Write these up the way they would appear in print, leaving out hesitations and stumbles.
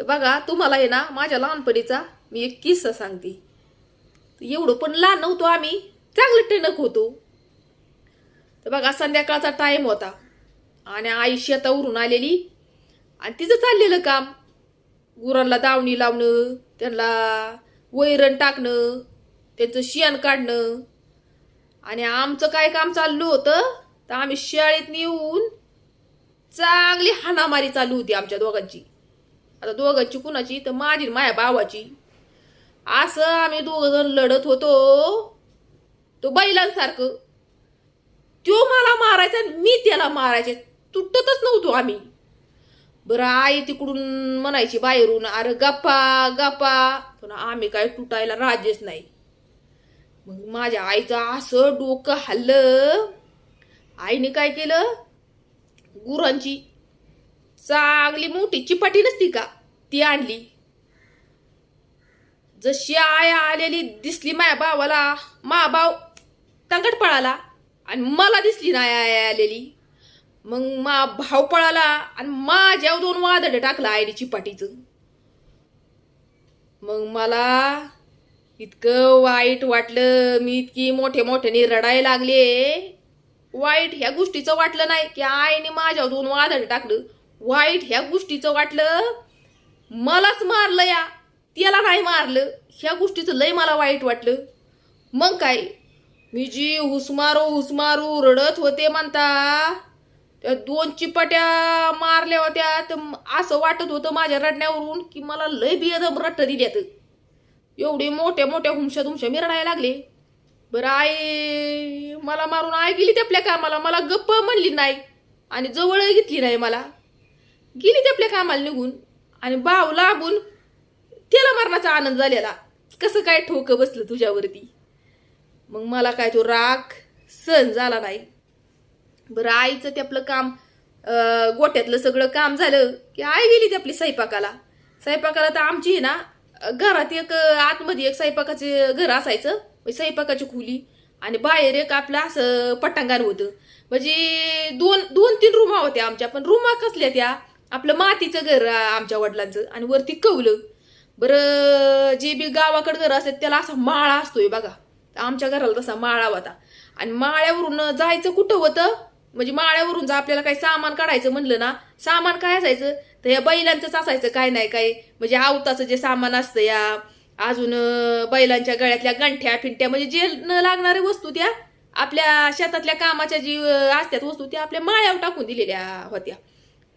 तर बघा तुम्हाला आहे ना माझ्या लहानपणीचा मी एक किस्सा सांगते. एवढं पण लहान नव्हतो आम्ही, चांगलं टणक होतो. तर बघा संध्याकाळचा टाइम होता आणि आई शेतावरून आलेली आणि तिचं चाललेलं काम गुरांना दावणी लावणं, त्यांना वैरण टाकणं, त्यांचं शेण काढणं. आणि आमचं काय काम चाललं होतं तर आम्ही शाळेत येऊन चांगली हाणामारी चालू होती आमच्या दोघांची. आता दोघांची कुणाची तर माझी माझ्या भावाची. असं आम्ही दोघ जण लढत होतो तो बैलांसारखं. तो मला मारायचा मी त्याला मारायचे, तुटतच नव्हतो आम्ही. बरं आई तिकडून म्हणायची बाहेरून अरे गप्पा गप्पा, पण आम्ही काय तुटायला राजेच नाही. मग माझ्या आईचं असं डोकं हल्लं. आईने काय केलं, गुरांची चांगली मोठी चिपाटी नसती का ती आणली. जशी आई आलेली दिसली माझ्या भावाला, मा भाव तंगट पळाला आणि मला दिसली नाही आई आलेली. मग मा भाव पळाला आणि माझ्या दोन वादळ टाकला आईने चिपाटीचं. मग मला इतकं वाईट वाटलं, मी इतकी मोठ्याने रडायला लागले. वाईट ह्या गोष्टीचं वाटलं नाही की आईने माझ्या दोन वादळ टाकलं. वाईट ह्या गोष्टीचं वाटलं मलाच मारलं या, त्याला नाही मारलं. ह्या गोष्टीचं लय मला वाईट वाटलं. मग काय मी जी हुसमारू रडत होते म्हणता, त्या दोन चिपाट्या मारल्या होत्या तर असं वाटत होतं माझ्या रडण्यावरून की मला लय बेदम रट्ट दिल्यात. एवढे मोठ्या हुमशा मी रडायला लागले. बरं आई मला मारून आई गेली त्या आपल्या कामाला, मला गप्प म्हणली नाही आणि जवळ घेतली नाही. मला गेली त्या आपल्या कामाला निघून आणि भाव लांबून त्याला मरणाचा आनंद झालेला. कसं काय ठोकं बसलं तुझ्यावरती. मग मला काय तो राग सहन झाला नाही. बरं आईचं ते आपलं काम गोट्यातलं सगळं काम झालं की आई गेली ते आपली स्वयंपाकाला. तर आमची ना घरात एक आतमध्ये एक स्वयंपाकाचे घर असायचं, स्वयंपाकाची खोली आणि बाहेर एक आपलं असं पटांगण होतं. म्हणजे दोन तीन रूमा होत्या आमच्या, पण रूमा कसल्या त्या आपलं मातीचं घर आमच्या वडिलांचं आणि वरती कौलं. बरं जे बी गावाकडे घर असतात त्याला असा माळा असतोय बघा, आमच्या घराला तसा माळा होता. आणि माळ्यावरून जायचं कुठं होतं, म्हणजे माळ्यावरून जर आपल्याला काही सामान काढायचं म्हणलं ना, सामान काय असायचं तर या बैलांचंच असायचं, काय नाही काय म्हणजे आवताचं जे सामान असतं या, अजून बैलांच्या गळ्यातल्या गंठ्या फिंट्या म्हणजे जे न लागणाऱ्या वस्तू त्या आपल्या शेतातल्या कामाच्या जी असतात वस्तू त्या आपल्या माळ्यावर टाकून दिलेल्या होत्या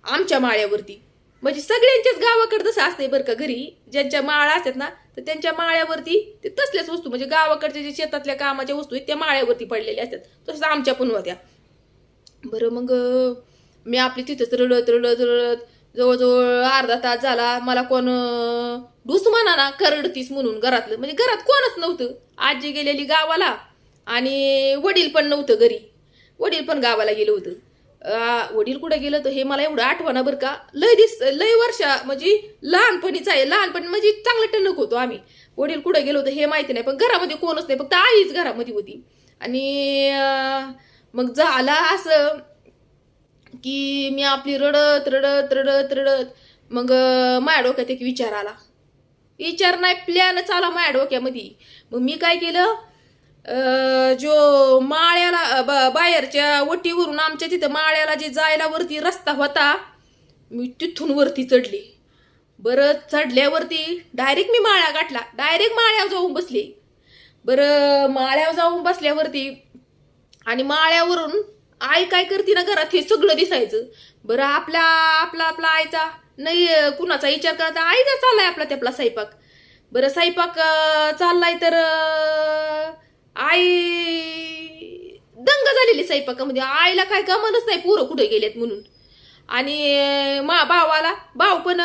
आमच्या माळ्यावरती. म्हणजे सगळ्यांच्याच गावाकडे तसं असतंय बरं का, घरी ज्यांच्या माळा असतात ना तर त्यांच्या माळ्यावरती ते तसल्याच वस्तू म्हणजे गावाकडच्या जे शेतातल्या कामाच्या वस्तू आहेत त्या माळ्यावरती पडलेल्या असतात. तसं आमच्या पण होत्या. बरं मग मी आपली तिथंच रडत जवळजवळ अर्धा तास झाला. मला कोण डुस म्हणा ना करडतीस म्हणून घरातलं, म्हणजे घरात कोणच नव्हतं. आजी गेलेली गावाला आणि वडील पण नव्हतं घरी, वडील पण गावाला गेलं होतं. वडील कुठे गेलं तर हे मला एवढं आठवणा बरं का. लय वर्ष म्हणजे लहानपणीच आहे, लहानपणी म्हणजे चांगलं टणक होतो आम्ही. वडील कुठे गेलो होतं हे माहिती नाही, पण घरामध्ये कोणच नाही, फक्त आईच घरामध्ये होती. आणि मग झालं असं की मी आपली रडत मग माझ्या डोक्यात एक विचार आला. विचार नाही प्लॅनच आला माझ्या डोक्यामध्ये. मग मी काय केलं, जो माळ्याला बाहेरच्या वटीवरून आमच्या तिथं माळ्याला जे जायला वरती रस्ता होता, मी तिथून वरती चढले. बरं चढल्यावरती डायरेक्ट मी माळ्या गाठला, डायरेक्ट माळ्यावर जाऊन बसले. बरं माळ्यावर जाऊन बसल्यावरती आणि माळ्यावरून आई काय करते ना घरात हे सगळं दिसायचं. बरं आपला आईचा नाही कुणाचा विचार करता आईचा चाललाय आपला स्वयंपाक. बरं स्वयंपाक चाललाय तर आई दंग झालेली स्वयंपाकामध्ये. आईला काय गमनच नाही पोरं कुठे गेलेत म्हणून. आणि भाव पण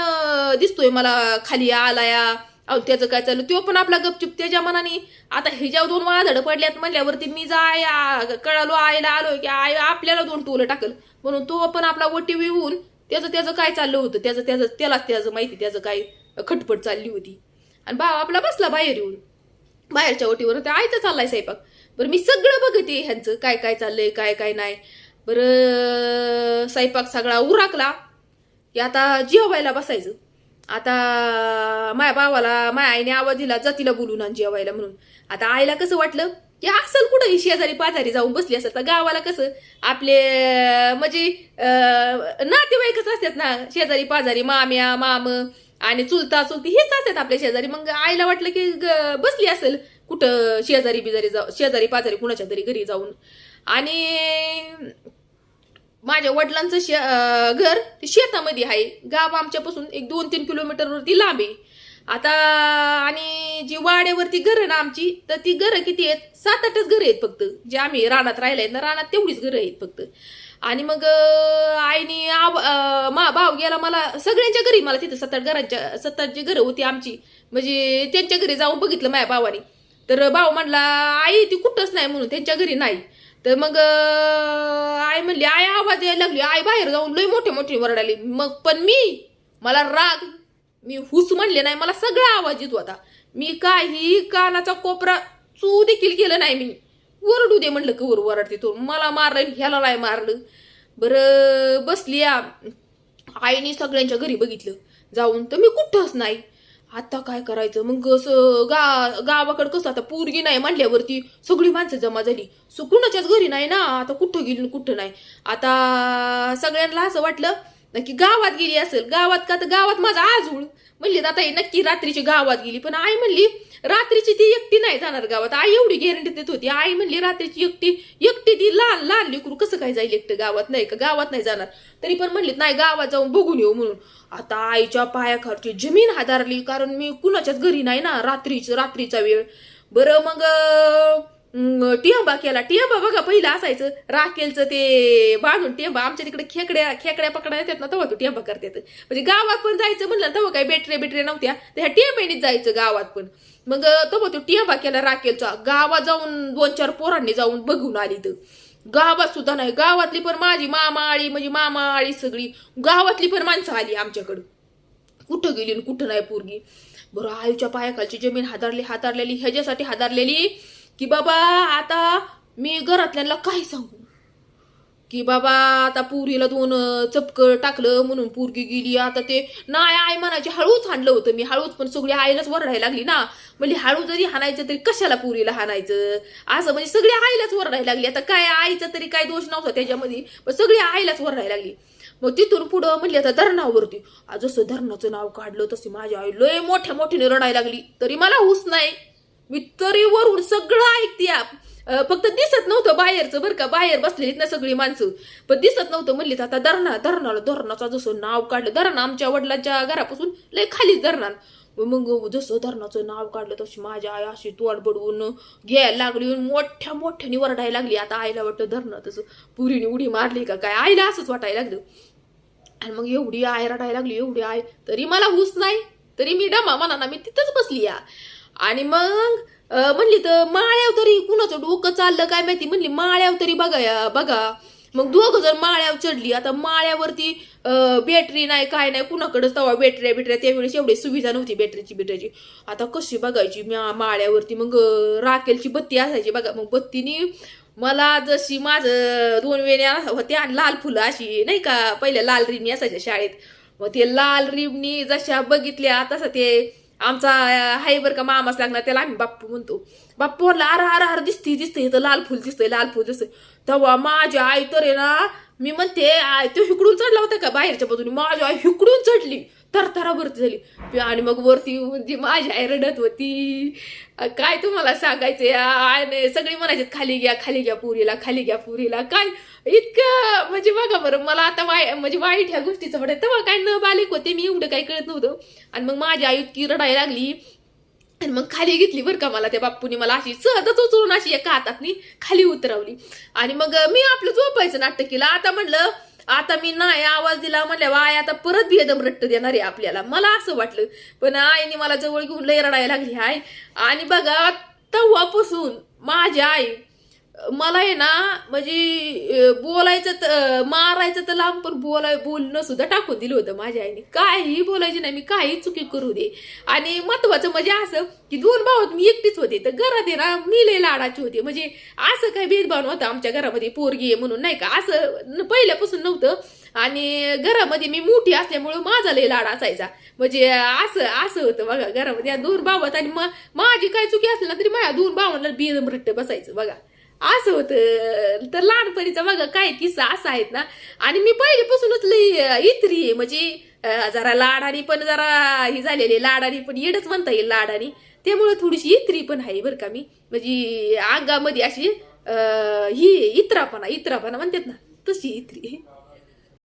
दिसतोय मला खाली आलाया. अहो त्याचं काय चाललं, तो पण आपला गपचूप त्याच्या मनाने. आता ह्याच्यावर दोन वादळ पडल्यात म्हणल्यावरती मी कळालो आईला आलोय की आई आपल्याला दोन टोलं टाकल म्हणून तो पण आपला वटी विवून त्याचं काय चाललं होतं त्यालाच माहिती त्याचं काय खटपट चालली होती. आणि भाव आपला बसला बाहेर येऊन बाहेरच्या वटीवर, त्या आईचा चाललाय स्वयंपाक. बरं मी सगळं बघते ह्यांचं काय चाललंय काय नाही. बरं स्वयंपाक सगळा उराकला की आता जेवायला बसायचं. आता माझ्या भावाला माझ्या आईने आवाज दिला जातीला बोलून आणि जेवायला म्हणून. आता आईला कसं वाटलं की असेल कुठं शेजारी पाजारी जाऊन बसली असेल. तर गावाला कसं आपले म्हणजे नातेवाईकच असतात ना, शेजारी पाजारी माम्या माम आणि चुलता चुलती हेच असतात आपल्या शेजारी. मग आईला वाटलं की बसली असेल कुठं शेजारी बिजारी शेजारी पाजारी कुणाच्या तरी घरी जाऊन. आणि माझ्या वडिलांचं घर ते शेतामध्ये आहे. गाव आमच्यापासून एक 2-3 किलोमीटरवरती लांब आहे. आता आणि जी वाड्यावरती घरं ना आमची, तर ती घरं किती आहेत, 7-8च घरं आहेत फक्त. जे आम्ही रानात राहिला आहेत ना, रानात तेवढीच घरं आहेत फक्त. आणि मग आईनी भाव गेला मला सगळ्यांच्या घरी, मला तिथं 7-8 जी घरं होती आमची, म्हणजे त्यांच्या घरी जाऊन बघितलं माझ्या भावाने. तर भाऊ म्हणला आई ती कुठंच नाही म्हणून, त्यांच्या घरी नाही. तर मग आई म्हणली आई आवाज यायला लागली. आई बाहेर जाऊन लय मोठे मोठे वरडाली. मग पण मला राग, मी हुस म्हणले नाही, मला सगळा आवाज येत होता. मी काही कानाचा कोपरा चू देखील केलं नाही. मी वरडू दे म्हणलं की वरडते तो, मला मारलं ह्याला नाही मारलं. बरं बसली आईने सगळ्यांच्या घरी बघितलं जाऊन, तर मी कुठंच नाही. आता काय करायचं मग, गावाकडं कसं आता पोरगी नाही म्हणल्यावरती सगळी माणसं जमा झाली. कुणाच्याच घरी नाही ना, आता कुठं गेली कुठं नाही. आता सगळ्यांना असं वाटलं की गावात गेली असेल. गावात का, तर गावात माझा आजूळ म्हणली आता नक्की रात्रीची गावात गेली. पण आई म्हणली रात्रीची ती एकटी नाही जाणार गावात. आई एवढी गॅरंटी देत होती. आई म्हणली रात्रीची एकटी ती लहान लेकरू कसं काय जाईल एकटं गावात, नाही का गावात नाही जाणार. तरी पण म्हणलीत नाही गावात जाऊन बघून येऊ म्हणून. आता आईच्या पायाखालची जमीन हादारली, कारण मी कुणाच्याच घरी नाही ना रात्रीचा वेळ. बरं मग टिंबा केला. टिंबा बघा पहिलं असायचं राखेलचं ते बांधून टिंबा. आमच्या तिकडे खेकड्या पकडा येतात ना, तेव्हा तो टिंबा करतात. म्हणजे गावात पण जायचं म्हणलं तेव्हा काही बेटरे नव्हत्या, तर ह्या टिंब्यानीच जायचं गावात पण. मग तेव्हा तो टिंबा केला राखेलचा. गावात जाऊन 2-4 पोरांनी जाऊन बघून आली. तर गावात सुद्धा नाही. गावातली पण माझी मामा आळी सगळी गावातली पण माणसं आली आमच्याकडं. कुठं गेली आणि कुठं नाही पोरगी. बरं आईच्या पायाखालची जमीन हातारलेली ह्याच्यासाठी हातारलेली की बाबा आता मी घरातल्यांना काय सांगू की बाबा आता पुरीला 2 चपकं टाकलं म्हणून पोरगी गेली. आता ते नाही आई म्हणायची हळूच हाणलं होतं मी, हळूच. पण सगळी आईलाच वरडायला लागली ना, म्हणजे हळू जरी हाणायचं तरी कशाला पुरीला हाणायचं असं, म्हणजे सगळी आईलाच वरडायला लागली. आता काय आईचा तरी काय दोष नव्हता त्याच्यामध्ये, पण सगळी आईलाच वरडायला लागली. मग तिथून पुढं म्हणली आता धरणावरती. जसं धरणाचं नाव काढलं तशी माझी आई लय मोठ्याने रडायला लागली. तरी मला हुस नाही, मी तरी वरून सगळं ऐकते. फक्त दिसत नव्हतं बाहेरचं बरं का, बाहेर बसलेलीत ना सगळी माणसं, पण दिसत नव्हतं. म्हणली आता धरणाचा जसं नाव काढलं, धरण आमच्या वडिलांच्या घरापासून लय खालीच धरणार. मग जसं धरणाचं नाव काढलं तशी माझ्या आई अशी तोंड बडवून घ्यायला लागली, मोठ्याने वरडायला लागली. आता आईला वाटतं धरणं तसं पुरीने उडी मारली का काय, आईला असंच वाटायला लागलं. आणि मग एवढी आई रडायला लागली, एवढी आई. तरी मला हुस नाही, तरी मी डमा म्हणा मी तिथंच बसली. आणि मग म्हणली तर माळ्यावर तरी कुणाचं डोकं चाललं काय माहिती, म्हणली माळ्यावर तरी बघा. मग 2 जण माळ्यावर चढली. आता माळ्यावरती बॅटरी नाही काय नाही कुणाकडेच, तेव्हा बॅटऱ्या त्यावेळेस एवढी सुविधा नव्हती बॅटरीची. आता कशी बघायची माळ्यावरती. मग राखेलची बत्ती असायची बघा. मग बत्तीनी मला जशी माझं 2 वेण्या होत्या आणि लाल फुलं अशी नाही का, पहिल्या लाल रिबणी असायच्या शाळेत. मग ते लाल रिबणी जशा बघितल्या तसं ते आमचा हाय बरं का मामाच लागणार, त्याला आम्ही बाप्पू म्हणतो. बाप्पू म्हणला अरे दिसते तर लाल फुल दिसतंय. तेव्हा माझी आई तर आहे ना, मी म्हणते तो हिकडून चढला होता का बाहेरच्या बाजूने, माझी आई हिकडून चढली, तरतरा वरती झाली. आणि मग वरती म्हणजे माझी आई रडत होती. काय तुम्हाला सांगायचं, आईने सगळी म्हणायचे खाली घ्या पुरीला. काय इतकं म्हणजे बघा बरं, मला आता म्हणजे वाईट ह्या गोष्टीचं वाटत. तेव्हा काय न बालिक होते मी, एवढं काही कळत नव्हतं. आणि मग माझी आई इतकी रडायला लागली आणि मग खाली घेतली बरं का. मला त्या बाप्पूनी मला अशी सहजच उचलून अशी एका हातातनी खाली उतरवली. आणि मग मी आपलं झोपायचं नाटक केलं. आता म्हणलं आता मी नाही आवाज दिला म्हणल्या आय आता परत बेदम रट्ट देणार आहे आपल्याला, मला असं वाटलं. पण आईने मला जवळ घेऊन लय रडायला लागली आहे. आणि बघा तेव्हापासून माझी आई मला आहे ना म्हणजे बोलायचं तर मारायचं तर लांब, पण बोलणं सुद्धा टाकून दिलं होतं माझ्या आईने. काहीही बोलायची नाही मी, काही चुकी करू दे. आणि महत्वाचं म्हणजे असं की 2 भावात मी एकटीच होते, तर घरात आहे ना मी लय लाडाची होते. म्हणजे असं काही भेदभाव नव्हता आमच्या घरामध्ये, पोरगी आहे म्हणून नाही का, असं पहिल्यापासून नव्हतं. आणि घरामध्ये मी मोठी असल्यामुळं माझा लय लाड असायचा. म्हणजे असं असं होतं बघा घरामध्ये. 2 भावात आणि माझी काय चुकी असली ना तरी माझ्या 2 भावांना बेदम बसायचं बघा. असं होतं. तर लहानपणीचा बघा काय किस्सा असा आहेत ना. आणि मी पहिल्यापासूनच लई इत्री आहे. म्हणजे जरा लाडानी पण जरा ही झालेली, लाडानी पण येडच म्हणता येईल लाडानी. त्यामुळे थोडीशी इत्री पण आहे बरं का मी. म्हणजे अंगामध्ये अशी ही इत्रापणा म्हणतात ना, तशी इत्री.